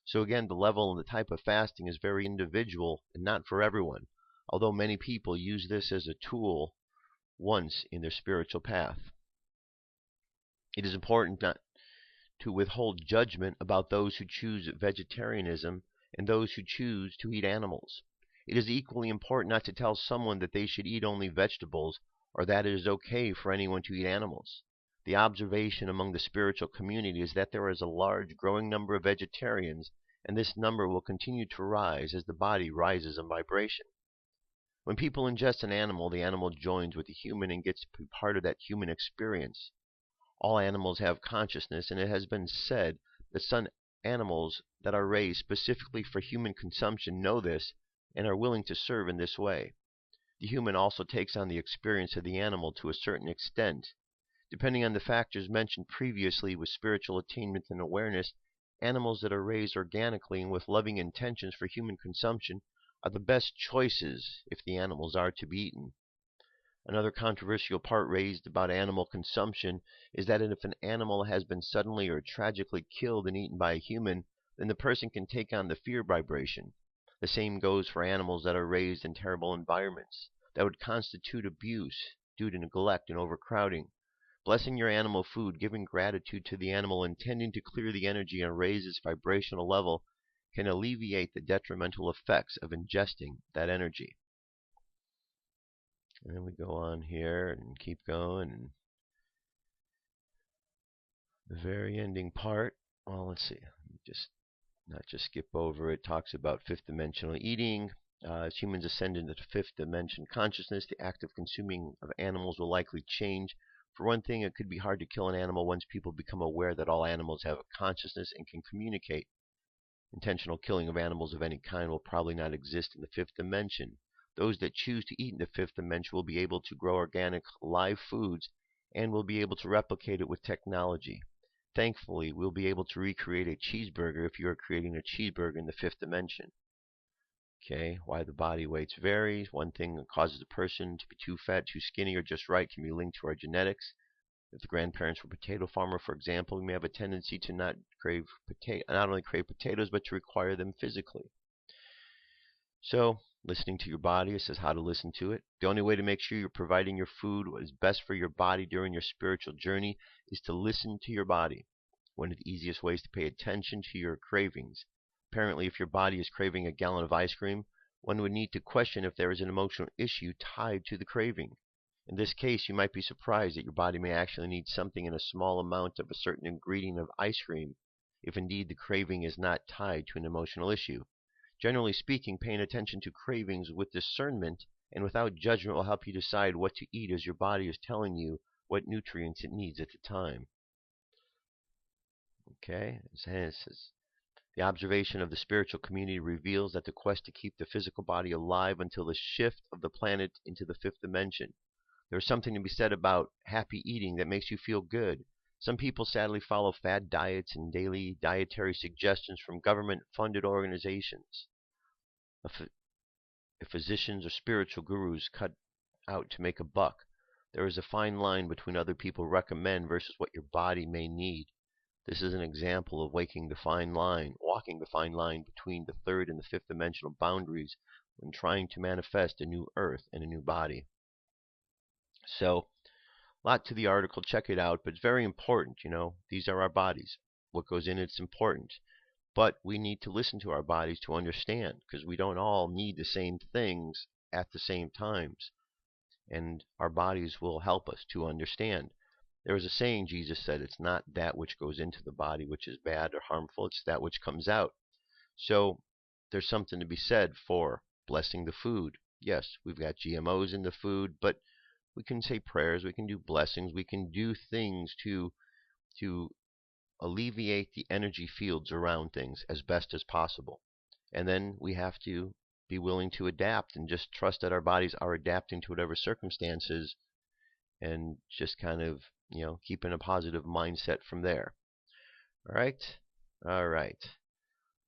So again, the level and the type of fasting is very individual and not for everyone, although many people use this as a tool once in their spiritual path. It is important not to withhold judgment about those who choose vegetarianism and those who choose to eat animals. It is equally important not to tell someone that they should eat only vegetables or that it is okay for anyone to eat animals. The observation among the spiritual community is that there is a large growing number of vegetarians, and this number will continue to rise as the body rises in vibration. When people ingest an animal, the animal joins with the human and gets to be part of that human experience. All animals have consciousness, and it has been said that some animals that are raised specifically for human consumption know this and are willing to serve in this way. The human also takes on the experience of the animal to a certain extent. Depending on the factors mentioned previously with spiritual attainment and awareness, animals that are raised organically and with loving intentions for human consumption are the best choices if the animals are to be eaten. Another controversial part raised about animal consumption is that if an animal has been suddenly or tragically killed and eaten by a human, then the person can take on the fear vibration. The same goes for animals that are raised in terrible environments that would constitute abuse due to neglect and overcrowding. Blessing your animal food, giving gratitude to the animal, intending to clear the energy and raise its vibrational level can alleviate the detrimental effects of ingesting that energy. And then we go on here and keep going. And the very ending part, well, let's see, not just skip over it, talks about fifth dimensional eating. As humans ascend into the fifth dimension consciousness, the act of consuming of animals will likely change. For one thing, it could be hard to kill an animal once people become aware that all animals have a consciousness and can communicate. Intentional killing of animals of any kind will probably not exist in the fifth dimension. Those that choose to eat in the fifth dimension will be able to grow organic live foods and will be able to replicate it with technology. Thankfully, we'll be able to recreate a cheeseburger if you are creating a cheeseburger in the fifth dimension. Okay, why the body weights varies. One thing that causes a person to be too fat, too skinny, or just right can be linked to our genetics. If the grandparents were a potato farmer, for example, we may have a tendency to not only crave potatoes, but to require them physically. So, listening to your body, it says how to listen to it. The only way to make sure you're providing your food what is best for your body during your spiritual journey is to listen to your body. One of the easiest ways to pay attention to your cravings. Apparently, if your body is craving a gallon of ice cream, one would need to question if there is an emotional issue tied to the craving. In this case, you might be surprised that your body may actually need something in a small amount of a certain ingredient of ice cream, if indeed the craving is not tied to an emotional issue. Generally speaking, paying attention to cravings with discernment and without judgment will help you decide what to eat, as your body is telling you what nutrients it needs at the time. Okay, it says, the observation of the spiritual community reveals that the quest to keep the physical body alive until the shift of the planet into the fifth dimension. There's something to be said about happy eating that makes you feel good. Some people sadly follow fad diets and daily dietary suggestions from government-funded organizations. If physicians or spiritual gurus cut out to make a buck, there is a fine line between other people recommend versus what your body may need. This is an example of walking the fine line between the third and the fifth dimensional boundaries when trying to manifest a new earth and a new body. So, a lot to the article, check it out, but it's very important, these are our bodies. What goes in it's important. But we need to listen to our bodies to understand, because we don't all need the same things at the same times. And our bodies will help us to understand. There was a saying Jesus said, it's not that which goes into the body which is bad or harmful, it's that which comes out. So there's something to be said for blessing the food. Yes, we've got GMOs in the food, but we can say prayers, we can do blessings, we can do things to alleviate the energy fields around things as best as possible. And then we have to be willing to adapt and just trust that our bodies are adapting to whatever circumstances, and just kind of, keeping a positive mindset from there. All right.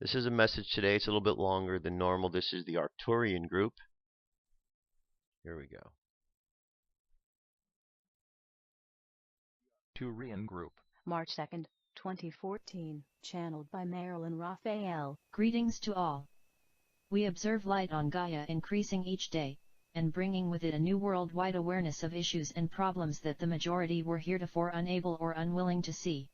This is a message today. It's a little bit longer than normal. This is the Arcturian group. Here we go. Arcturian group. March 2nd, 2014, channeled by Marilyn Raphael. Greetings to all. We observe light on Gaia increasing each day, and bringing with it a new worldwide awareness of issues and problems that the majority were heretofore unable or unwilling to see.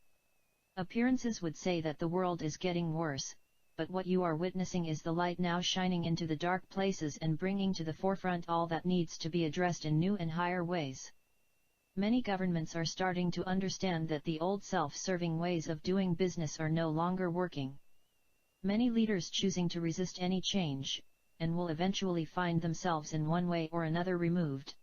Appearances would say that the world is getting worse, but what you are witnessing is the light now shining into the dark places and bringing to the forefront all that needs to be addressed in new and higher ways. Many governments are starting to understand that the old self-serving ways of doing business are no longer working. Many leaders choosing to resist any change, and will eventually find themselves in one way or another removed.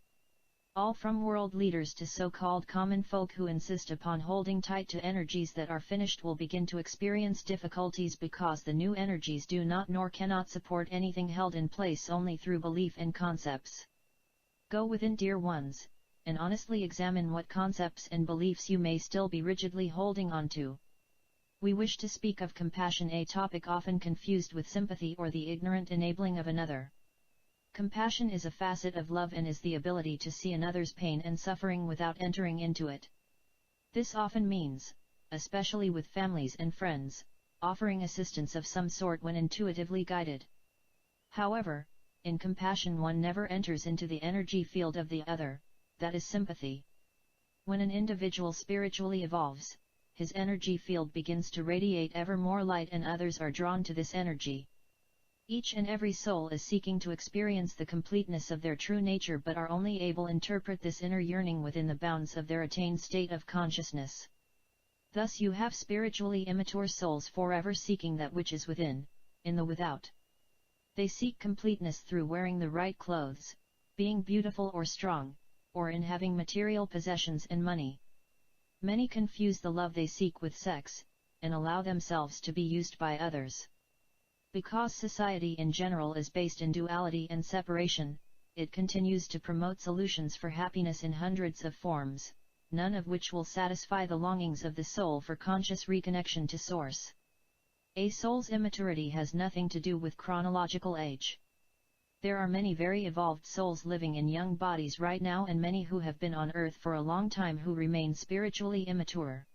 All from world leaders to so-called common folk who insist upon holding tight to energies that are finished will begin to experience difficulties because the new energies do not nor cannot support anything held in place only through belief and concepts. Go within, dear ones, and honestly examine what concepts and beliefs you may still be rigidly holding on to. We wish to speak of compassion, a topic often confused with sympathy or the ignorant enabling of another. Compassion is a facet of love and is the ability to see another's pain and suffering without entering into it. This often means, especially with families and friends, offering assistance of some sort when intuitively guided. However, in compassion one never enters into the energy field of the other, that is sympathy. When an individual spiritually evolves, his energy field begins to radiate ever more light and others are drawn to this energy. Each and every soul is seeking to experience the completeness of their true nature but are only able to interpret this inner yearning within the bounds of their attained state of consciousness. Thus you have spiritually immature souls forever seeking that which is within, in the without. They seek completeness through wearing the right clothes, being beautiful or strong, or in having material possessions and money. Many confuse the love they seek with sex, and allow themselves to be used by others. Because society in general is based in duality and separation, it continues to promote solutions for happiness in hundreds of forms, none of which will satisfy the longings of the soul for conscious reconnection to Source. A soul's immaturity has nothing to do with chronological age. There are many very evolved souls living in young bodies right now, and many who have been on Earth for a long time who remain spiritually immature.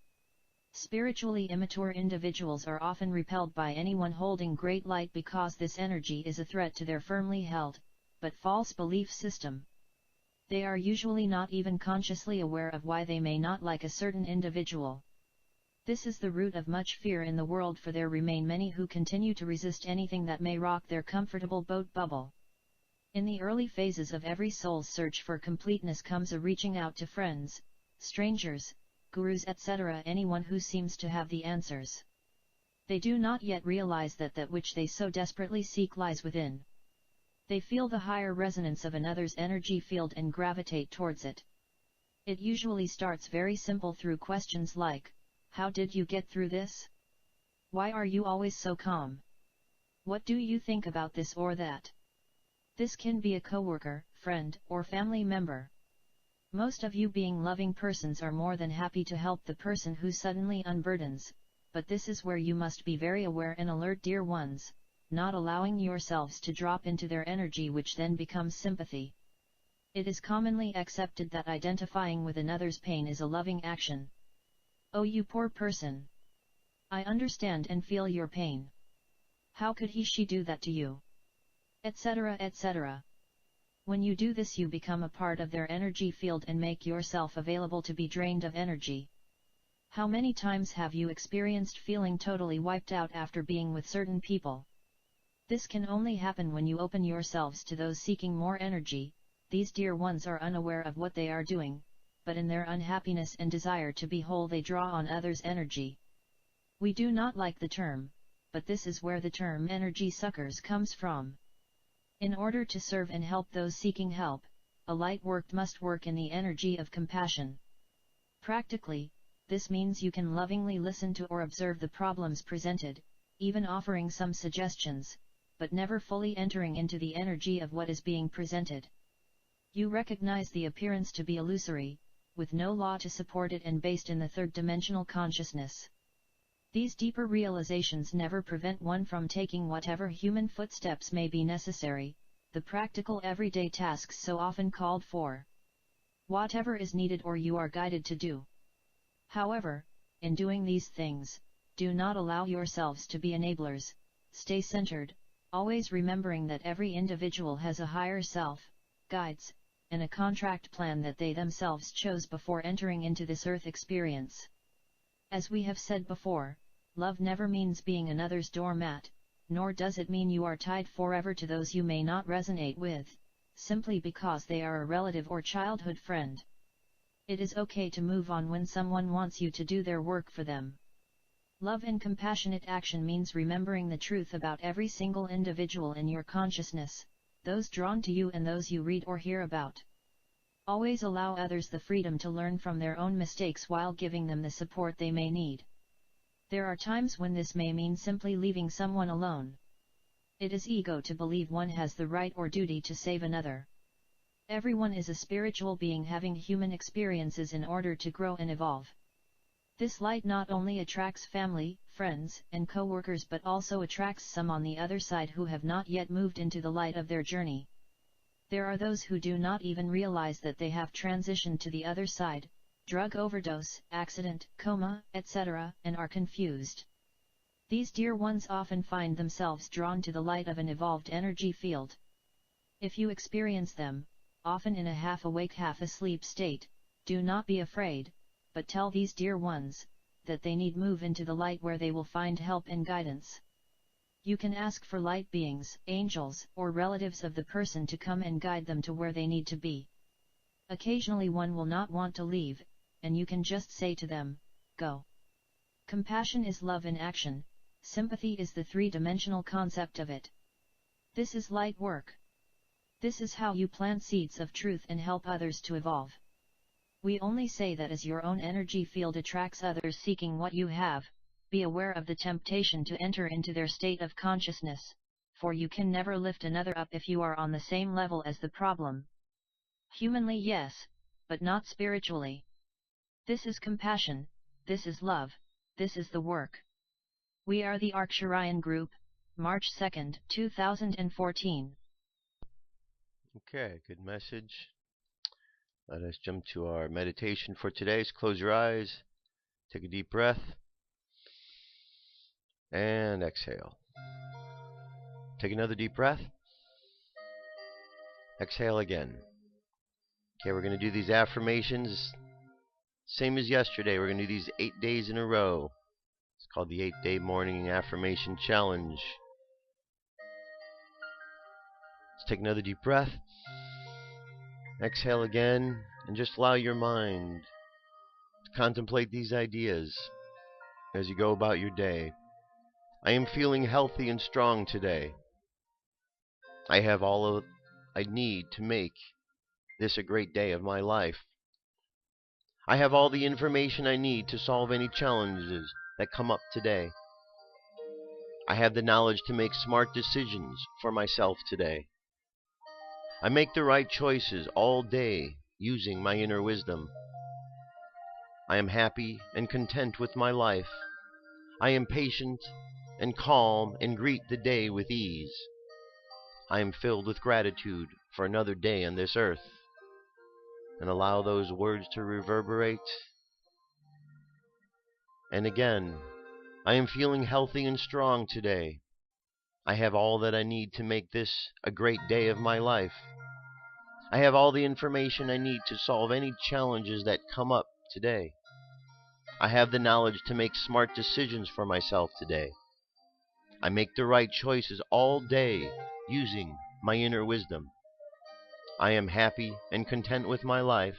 Spiritually immature individuals are often repelled by anyone holding great light because this energy is a threat to their firmly held, but false belief system. They are usually not even consciously aware of why they may not like a certain individual. This is the root of much fear in the world, for there remain many who continue to resist anything that may rock their comfortable boat bubble. In the early phases of every soul's search for completeness comes a reaching out to friends, strangers, gurus, etc., anyone who seems to have the answers. They do not yet realize that that which they so desperately seek lies within. They feel the higher resonance of another's energy field and gravitate towards it. It usually starts very simple through questions like, "How did you get through this? Why are you always so calm? What do you think about this or that?" This can be a coworker, friend, or family member. Most of you, being loving persons, are more than happy to help the person who suddenly unburdens, but this is where you must be very aware and alert, dear ones, not allowing yourselves to drop into their energy, which then becomes sympathy. It is commonly accepted that identifying with another's pain is a loving action. "Oh, you poor person. I understand and feel your pain. How could she do that to you?" etc. etc. When you do this, you become a part of their energy field and make yourself available to be drained of energy. How many times have you experienced feeling totally wiped out after being with certain people? This can only happen when you open yourselves to those seeking more energy. These dear ones are unaware of what they are doing, but in their unhappiness and desire to be whole they draw on others' energy. We do not like the term, but this is where the term energy suckers comes from. In order to serve and help those seeking help, a light work must work in the energy of compassion. Practically, this means you can lovingly listen to or observe the problems presented, even offering some suggestions, but never fully entering into the energy of what is being presented. You recognize the appearance to be illusory, with no law to support it and based in the third-dimensional consciousness. These deeper realizations never prevent one from taking whatever human footsteps may be necessary, the practical everyday tasks so often called for. Whatever is needed or you are guided to do. However, in doing these things, do not allow yourselves to be enablers. Stay centered, always remembering that every individual has a higher self, guides, and a contract plan that they themselves chose before entering into this earth experience. As we have said before, love never means being another's doormat, nor does it mean you are tied forever to those you may not resonate with, simply because they are a relative or childhood friend. It is okay to move on when someone wants you to do their work for them. Love and compassionate action means remembering the truth about every single individual in your consciousness, those drawn to you and those you read or hear about. Always allow others the freedom to learn from their own mistakes while giving them the support they may need. There are times when this may mean simply leaving someone alone. It is ego to believe one has the right or duty to save another. Everyone is a spiritual being having human experiences in order to grow and evolve. This light not only attracts family, friends, and co-workers but also attracts some on the other side who have not yet moved into the light of their journey. There are those who do not even realize that they have transitioned to the other side, drug overdose, accident, coma, etc., and are confused. These dear ones often find themselves drawn to the light of an evolved energy field. If you experience them, often in a half-awake, half-asleep state, do not be afraid, but tell these dear ones that they need move into the light where they will find help and guidance. You can ask for light beings, angels, or relatives of the person to come and guide them to where they need to be. Occasionally one will not want to leave, and you can just say to them, "Go." Compassion is love in action, sympathy is the three-dimensional concept of it. This is light work. This is how you plant seeds of truth and help others to evolve. We only say that as your own energy field attracts others seeking what you have, be aware of the temptation to enter into their state of consciousness, for you can never lift another up if you are on the same level as the problem. Humanly, yes, but not spiritually. This is compassion, this is love, this is the work. We are the Arcturian Group, March 2, 2014. Okay, good message. Let us jump to our meditation for today. So close your eyes, take a deep breath, and exhale. Take another deep breath. Exhale again. Okay, we're going to do these affirmations same as yesterday. We're going to do these 8 days in a row. It's called the 8-Day Morning Affirmation Challenge. Let's take another deep breath. Exhale again, and just allow your mind to contemplate these ideas as you go about your day. I am feeling healthy and strong today. I have all I need to make this a great day of my life. I have all the information I need to solve any challenges that come up today. I have the knowledge to make smart decisions for myself today. I make the right choices all day using my inner wisdom. I am happy and content with my life. I am patient and calm and greet the day with ease. I am filled with gratitude for another day on this earth. And allow those words to reverberate. And again, I am feeling healthy and strong today. I have all that I need to make this a great day of my life. I have all the information I need to solve any challenges that come up today. I have the knowledge to make smart decisions for myself today. I make the right choices all day using my inner wisdom. I am happy and content with my life.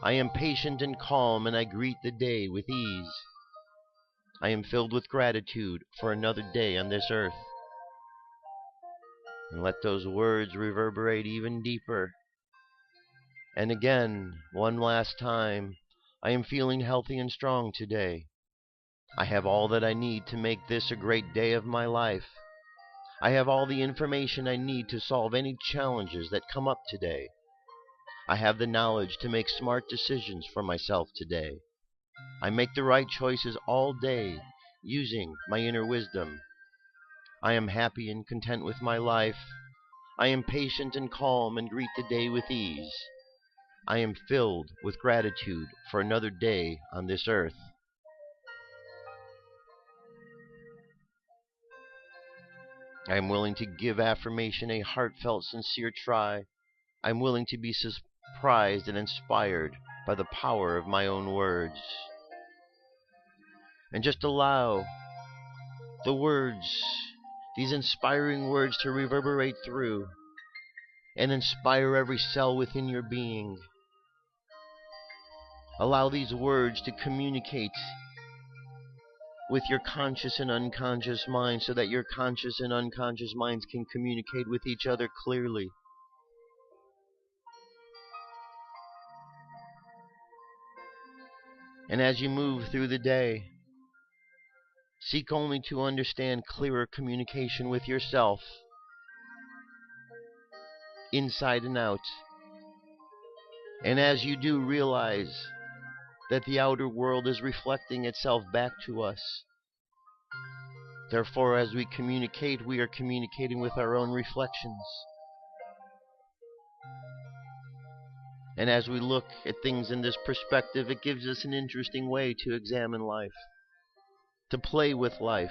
I am patient and calm, and I greet the day with ease. I am filled with gratitude for another day on this earth. And let those words reverberate even deeper. And again, one last time, I am feeling healthy and strong today. I have all that I need to make this a great day of my life. I have all the information I need to solve any challenges that come up today. I have the knowledge to make smart decisions for myself today. I make the right choices all day using my inner wisdom. I am happy and content with my life. I am patient and calm and greet the day with ease. I am filled with gratitude for another day on this earth. I am willing to give affirmation a heartfelt, sincere try. I am willing to be surprised and inspired by the power of my own words. And just allow the words, these inspiring words, to reverberate through and inspire every cell within your being. Allow these words to communicate with your conscious and unconscious mind so that your conscious and unconscious minds can communicate with each other clearly. And as you move through the day, seek only to understand clearer communication with yourself, inside and out. And as you do, realize that the outer world is reflecting itself back to us. Therefore, as we communicate, we are communicating with our own reflections. And as we look at things in this perspective, it gives us an interesting way to examine life, to play with life.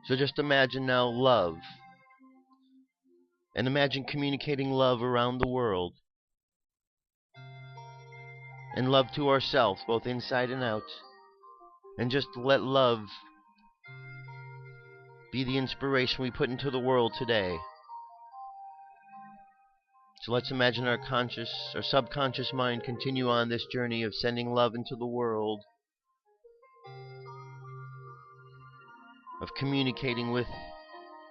So just imagine now love. And imagine communicating love around the world. And love to ourselves, both inside and out. And just let love be the inspiration we put into the world today. So let's imagine our conscious or subconscious mind continue on this journey of sending love into the world, of communicating with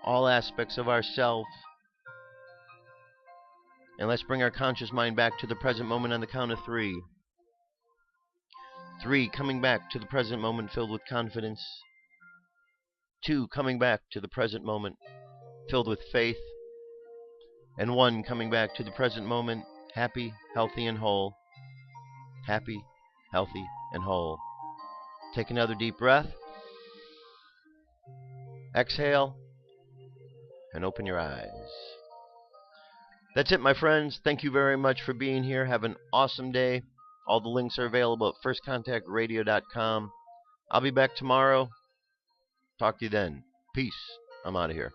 all aspects of ourself. And let's bring our conscious mind back to the present moment on the count of 3. 3, coming back to the present moment filled with confidence. 2, coming back to the present moment filled with faith. And 1, coming back to the present moment happy, healthy, and whole. Happy, healthy, and whole. Take another deep breath. Exhale. and open your eyes. That's it, my friends. Thank you very much for being here. Have an awesome day. All the links are available at firstcontactradio.com. I'll be back tomorrow. Talk to you then. Peace. I'm out of here.